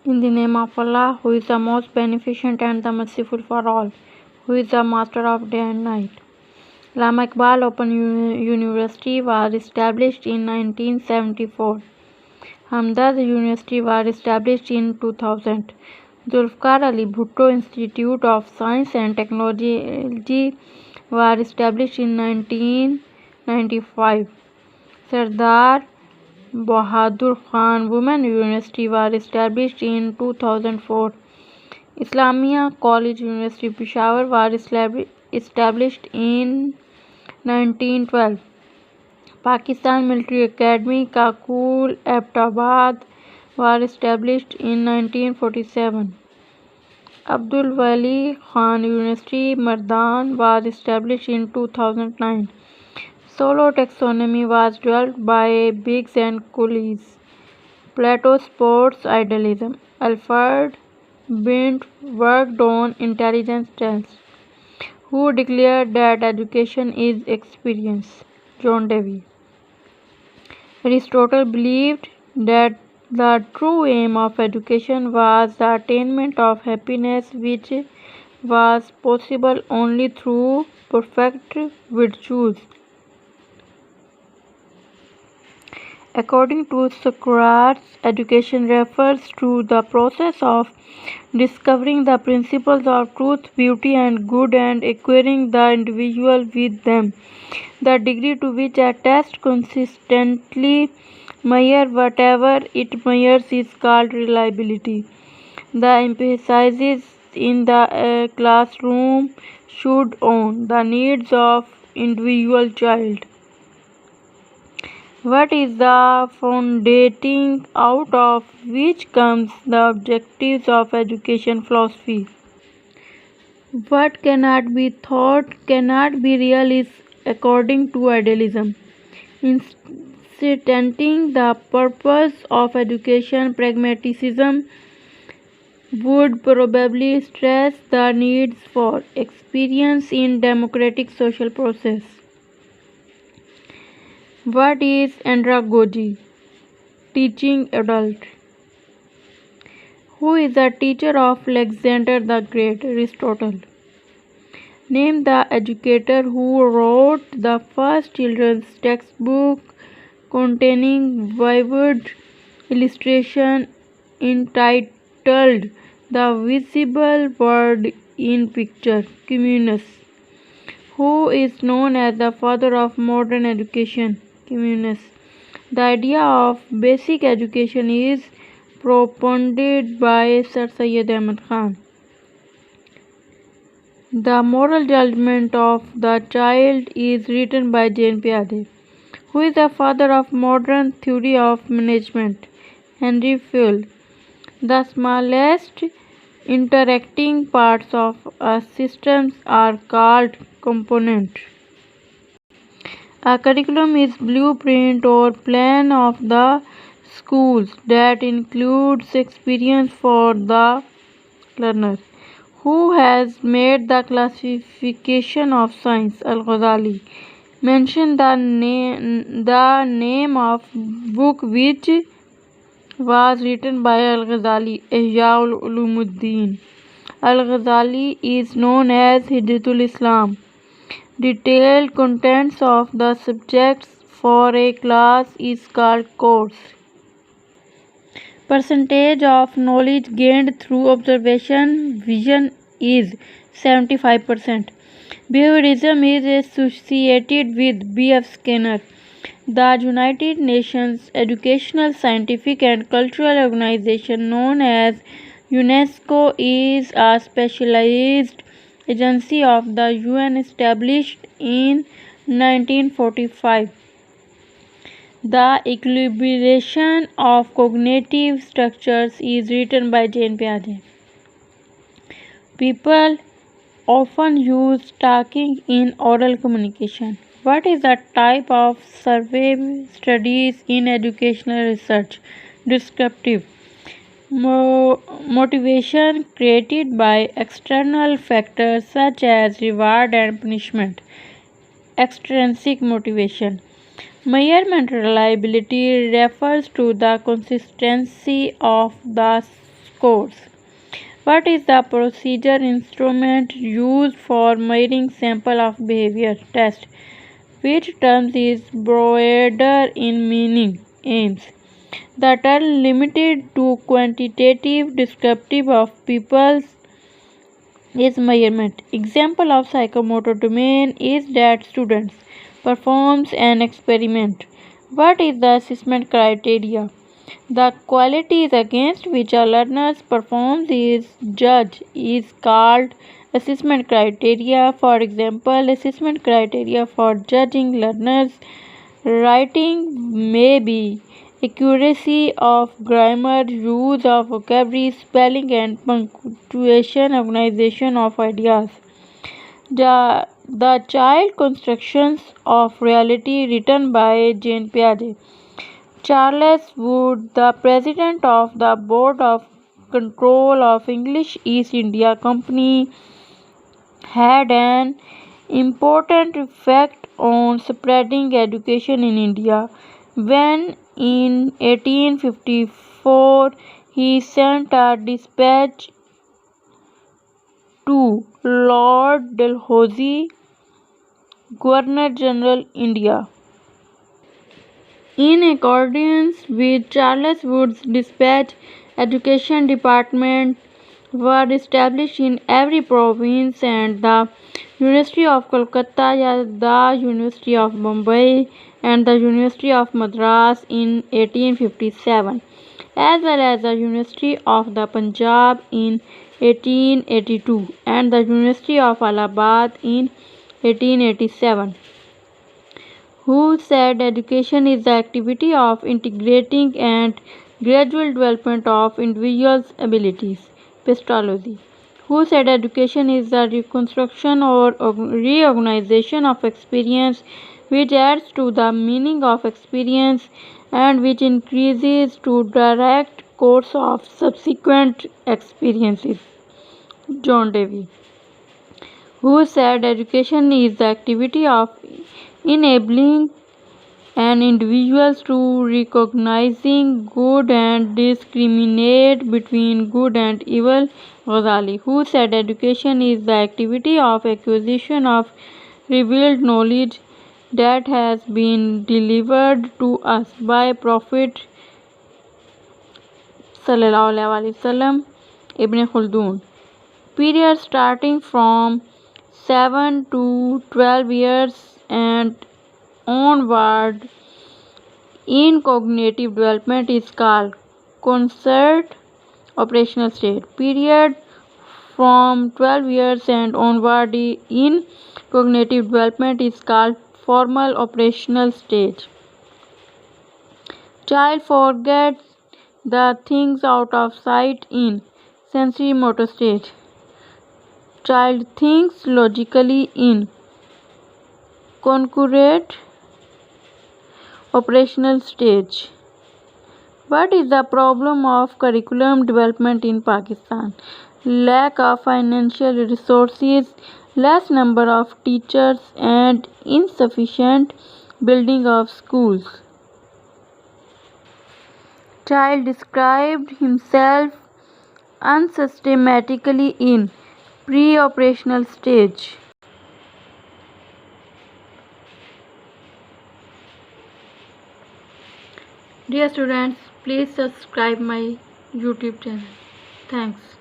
In the name of Allah, who is the most beneficent and the merciful for all, who is the master of day and night. Allama Iqbal Open University was established in 1974. Hamdard University was established in 2000. Zulfikar Ali Bhutto Institute of Science and Technology was established in 1995. Sardar Bahadur Khan Women University was established in 2004. Islamia College University Peshawar was established in 1912. Pakistan Military Academy Kakul Abbottabad was established in 1947. Abdul Wali Khan University Mardan was established in 2009. Solo taxonomy was developed by Biggs and Cooley's. Plato supports idealism. Alfred Bint worked on intelligence tests. Who declared that education is experience? John Dewey. Aristotle believed that the true aim of education was the attainment of happiness, which was possible only through perfect virtues. According to Socrates, education refers to the process of discovering the principles of truth, beauty, and good and acquiring the individual with them. The degree to which a test consistently measures whatever it measures is called reliability. The emphasis in the classroom should on the needs of individual child. What is the foundation out of which comes the objectives of education philosophy? What cannot be thought cannot be real is according to idealism. Stating the purpose of education, pragmatism would probably stress the needs for experience in democratic social process. What is andragogy? Teaching adult. Who is the teacher of Alexander the Great? Aristotle. Name the educator who wrote the first children's textbook containing vivid illustration entitled The Visible World in Picture. Comenius. Who is known as the father of modern education? Comenius. The idea of basic education is propounded by Sir Syed Ahmad Khan. The moral judgment of the child is written by Jane Piaget. Who is the father of modern theory of management? Henry Fayol. The smallest interacting parts of a system are called components. A curriculum is blueprint or plan of the schools that includes experience for the learner. Who has made the classification of science? Al-Ghazali. Mention the name of book which was written by Al-Ghazali. Ihya Ulumuddin. Al-Ghazali is known as Hujjatul Islam. Detailed contents of the subjects for a class is called course. Percentage of knowledge gained through observation vision is 75%. Behaviorism is associated with B.F. Skinner. The United Nations Educational, Scientific and Cultural Organization known as UNESCO is a specialized agency of the UN established in 1945. The equilibration of cognitive structures is written by Jane Piaget. People often use talking in oral communication. What is the type of survey studies in educational research? Descriptive. Motivation created by external factors such as reward and punishment. Extrinsic motivation. Measurement reliability refers to the consistency of the scores. What is the procedure instrument used for measuring sample of behavior test? Which term is broader in meaning? Aims. The term limited to quantitative descriptive of people's is measurement. Example of psychomotor domain is that students performs an experiment. What is the assessment criteria? The qualities against which a learner performs is judged is called assessment criteria. For example, assessment criteria for judging learners' writing may be accuracy of grammar, use of vocabulary, spelling and punctuation, organization of ideas. The Child Constructions of Reality, written by Jane Piaget. Charles Wood, the president of the Board of Control of English East India Company, had an important effect on spreading education in India when in 1854 he sent a dispatch to Lord Dalhousie, Governor General India. In accordance with Charles Wood's dispatch, education departments were established in every province and the University of Calcutta, the University of Bombay and the University of Madras in 1857, as well as the University of the Punjab in 1882 and the University of Allahabad in 1887, who said education is the activity of integrating and gradual development of individuals' abilities. Pistology, who said education is the reconstruction or reorganization of experience which adds to the meaning of experience and which increases to direct course of subsequent experiences. John Dewey, who said education is the activity of enabling an individual to recognizing good and discriminate between good and evil. Ghazali, who said education is the activity of acquisition of revealed knowledge that has been delivered to us by Prophet Sallallahu Alaihi Wasallam. Ibn Khaldun, period starting from 7 to 12 years and onward in cognitive development is called concert operational state. Period from 12 years and onward in cognitive development is called formal operational stage. Child forgets the things out of sight in sensory motor stage. Child thinks logically in concurrent operational stage. What is the problem of curriculum development in Pakistan? Lack of financial resources, less number of teachers, and insufficient building of schools. Child described himself unsystematically in pre-operational stage. Dear students, please subscribe my YouTube channel. Thanks.